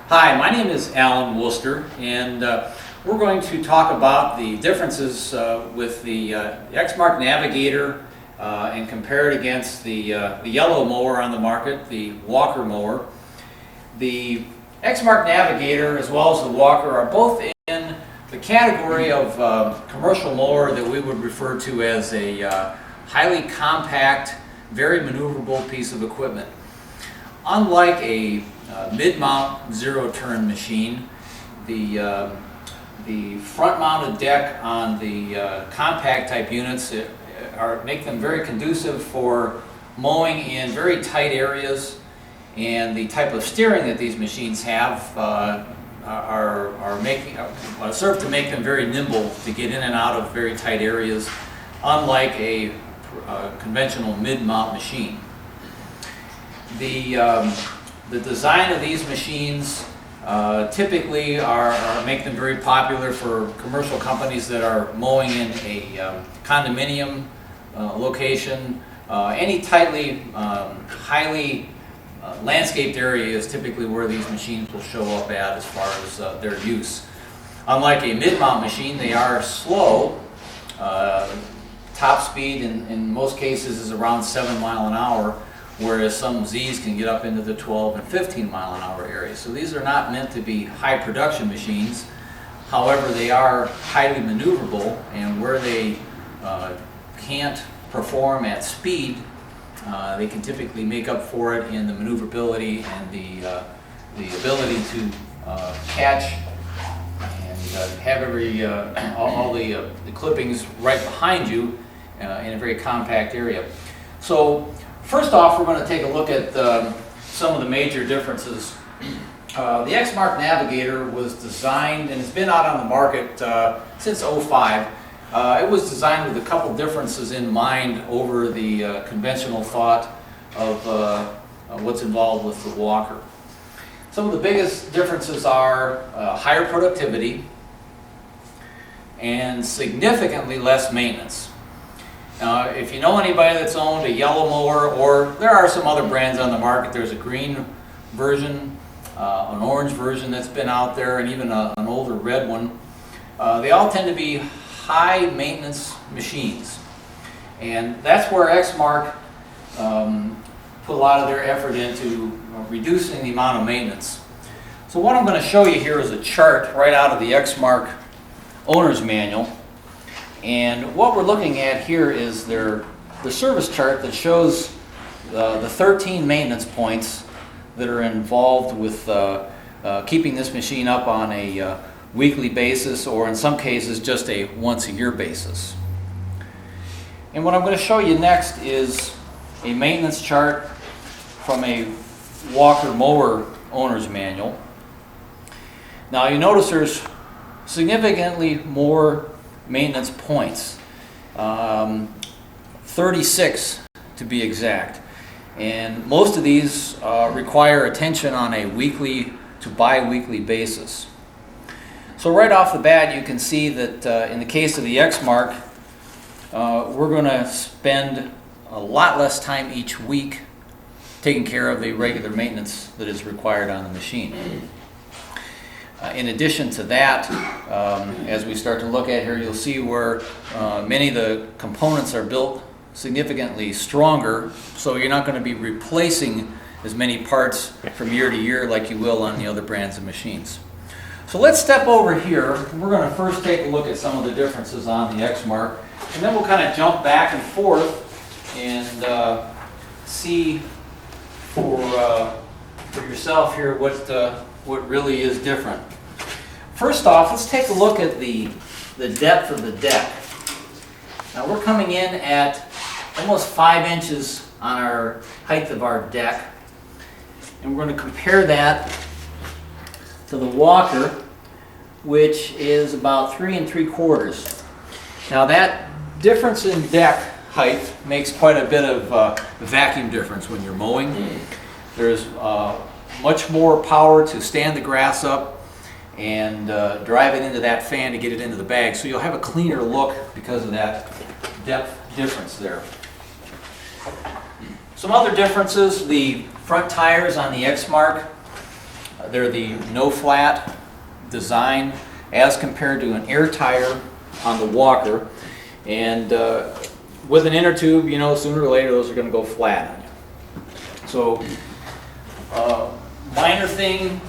Hi, my name is Alan Worcester, and we're going to talk about the differences with the Exmark Navigator and compare it against the yellow mower on the market, the Walker mower. The Exmark Navigator as well as the Walker are both in the category of commercial mower that we would refer to as a highly compact, very maneuverable piece of equipment. Unlike a mid-mount zero-turn machine, the front-mounted deck on the compact type units make them very conducive for mowing in very tight areas, and the type of steering that these machines have serve to make them very nimble to get in and out of very tight areas, unlike a conventional mid-mount machine. The design of these machines typically make them very popular for commercial companies that are mowing in a condominium location. Any tightly, highly landscaped area is typically where these machines will show up at as far as their use. Unlike a mid-mount machine, they are slow. Top speed in most cases is around 7 miles an hour, whereas some Zs can get up into the 12 and 15 mile an hour area. So these are not meant to be high production machines. However, they are highly maneuverable, and where they can't perform at speed, they can typically make up for it in the maneuverability and the ability to catch and have all the clippings right behind you in a very compact area. So first off, we're going to take a look at some of the major differences. The Exmark Navigator was designed, and it's been out on the market since '05. It was designed with a couple differences in mind over the conventional thought of what's involved with the Walker. Some of the biggest differences are higher productivity and significantly less maintenance. If you know anybody that's owned a yellow mower, or there are some other brands on the market, there's a green version, an orange version that's been out there, and even an older red one. They all tend to be high maintenance machines, and that's where Exmark put a lot of their effort into reducing the amount of maintenance. So what I'm going to show you here is a chart right out of the Exmark owner's manual. And what we're looking at here is the service chart that shows the 13 maintenance points that are involved with keeping this machine up on a weekly basis, or in some cases just a once-a-year basis. And what I'm going to show you next is a maintenance chart from a Walker mower owner's manual. Now you notice there's significantly more maintenance points, 36 to be exact, and most of these require attention on a weekly to bi-weekly basis. So right off the bat you can see that in the case of the Exmark, we're going to spend a lot less time each week taking care of the regular maintenance that is required on the machine. In addition to that, as we start to look at here, you'll see where many of the components are built significantly stronger, so you're not going to be replacing as many parts from year to year like you will on the other brands of machines. So let's step over here. We're going to first take a look at some of the differences on the Exmark, and then we'll kind of jump back and forth and see for yourself here what really is different. First off, let's take a look at the depth of the deck. Now we're coming in at almost 5 inches on our height of our deck, and we're going to compare that to the Walker, which is about 3 3/4. Now that difference in deck height makes quite a bit of vacuum difference when you're mowing. There's much more power to stand the grass up and drive it into that fan to get it into the bag, so you'll have a cleaner look because of that depth difference there. Some other differences: the front tires on the Exmark They're the no flat design as compared to an air tire on the walker. And with an inner tube, you know, sooner or later those are going to go flat on you. So minor thing,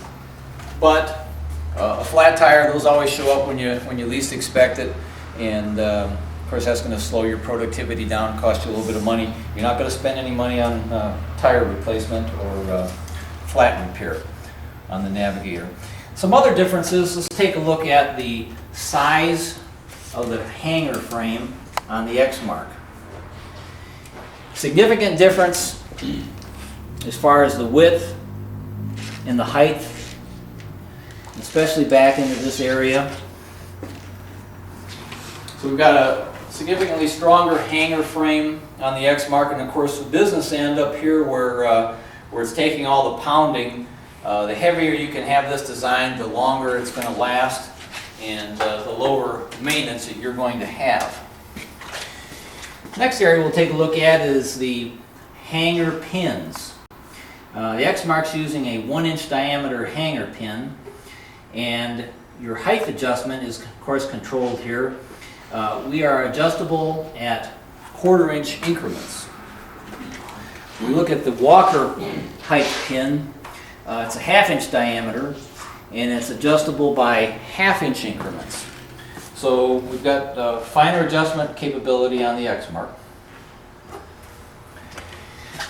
but a flat tire, those always show up when you least expect it. And of course that's going to slow your productivity down, cost you a little bit of money. You're not going to spend any money on tire replacement or flat repair on the Navigator. Some other differences, let's take a look at the size of the hanger frame on the Exmark. Significant difference as far as the width and the height, especially back into this area. So we've got a significantly stronger hanger frame on the Exmark, and of course the business end up here where it's taking all the pounding. The heavier you can have this design, the longer it's going to last, and the lower maintenance that you're going to have. Next area we'll take a look at is the hanger pins. The Exmark's using a 1-inch diameter hanger pin, and your height adjustment is of course controlled here. We are adjustable at 1/4-inch increments. We look at the walker height pin. It's a 1/2-inch diameter, and it's adjustable by 1/2-inch increments. So we've got finer adjustment capability on the Exmark.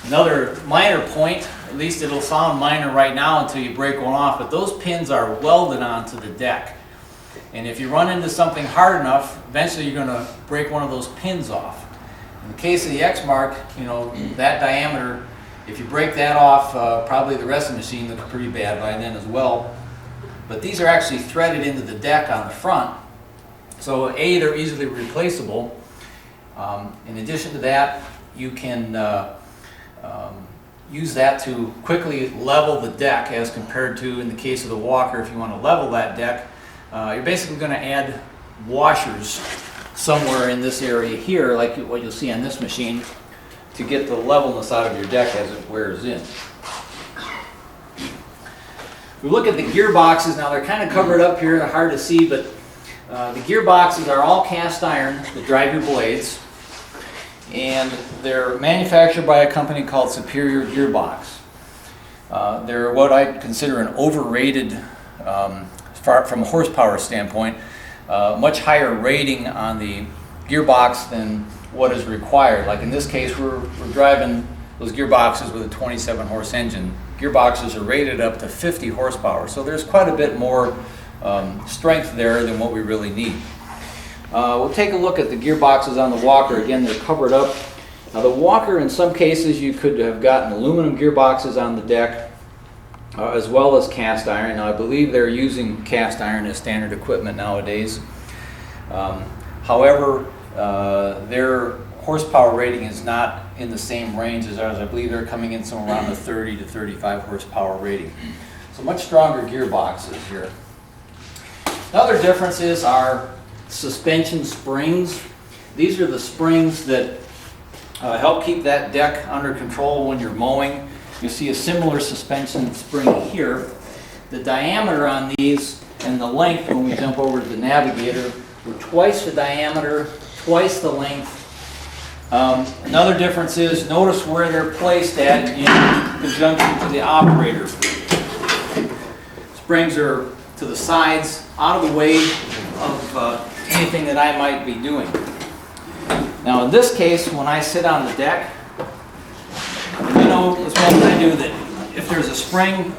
Another minor point, at least it'll sound minor right now until you break one off, but those pins are welded onto the deck. And if you run into something hard enough, eventually you're going to break one of those pins off. In the case of the Exmark, you know, that diameter, if you break that off, probably the rest of the machine looks pretty bad by then as well. But these are actually threaded into the deck on the front. So A, they're easily replaceable. In addition to that, you can use that to quickly level the deck as compared to, in the case of the walker, if you want to level that deck, you're basically going to add washers somewhere in this area here, like what you'll see on this machine, to get the levelness out of your deck as it wears in. We look at the gearboxes. Now they're kind of covered up here, they're hard to see, but the gearboxes are all cast iron that drive your blades, and they're manufactured by a company called Superior Gearbox. They're what I consider an overrated, from a horsepower standpoint, much higher rating on the gearbox than what is required. Like in this case, we're driving those gearboxes with a 27 horse engine. Gearboxes are rated up to 50 horsepower, so there's quite a bit more strength there than what we really need. We'll take a look at the gearboxes on the walker. Again, they're covered up. Now the walker, in some cases, you could have gotten aluminum gearboxes on the deck, as well as cast iron. Now I believe they're using cast iron as standard equipment nowadays. However, their horsepower rating is not in the same range as ours. I believe they're coming in somewhere around the 30 to 35 horsepower rating. So much stronger gearboxes here. Another difference is our suspension springs. These are the springs that help keep that deck under control when you're mowing. You'll see a similar suspension spring here. The diameter on these and the length, when we jump over to the Navigator, were twice the diameter, twice the length. Another difference is, notice where they're placed at in conjunction to the operator. Springs are to the sides, out of the way of anything that I might be doing. Now in this case, when I sit on the deck, you know as well as I do that if there's a spring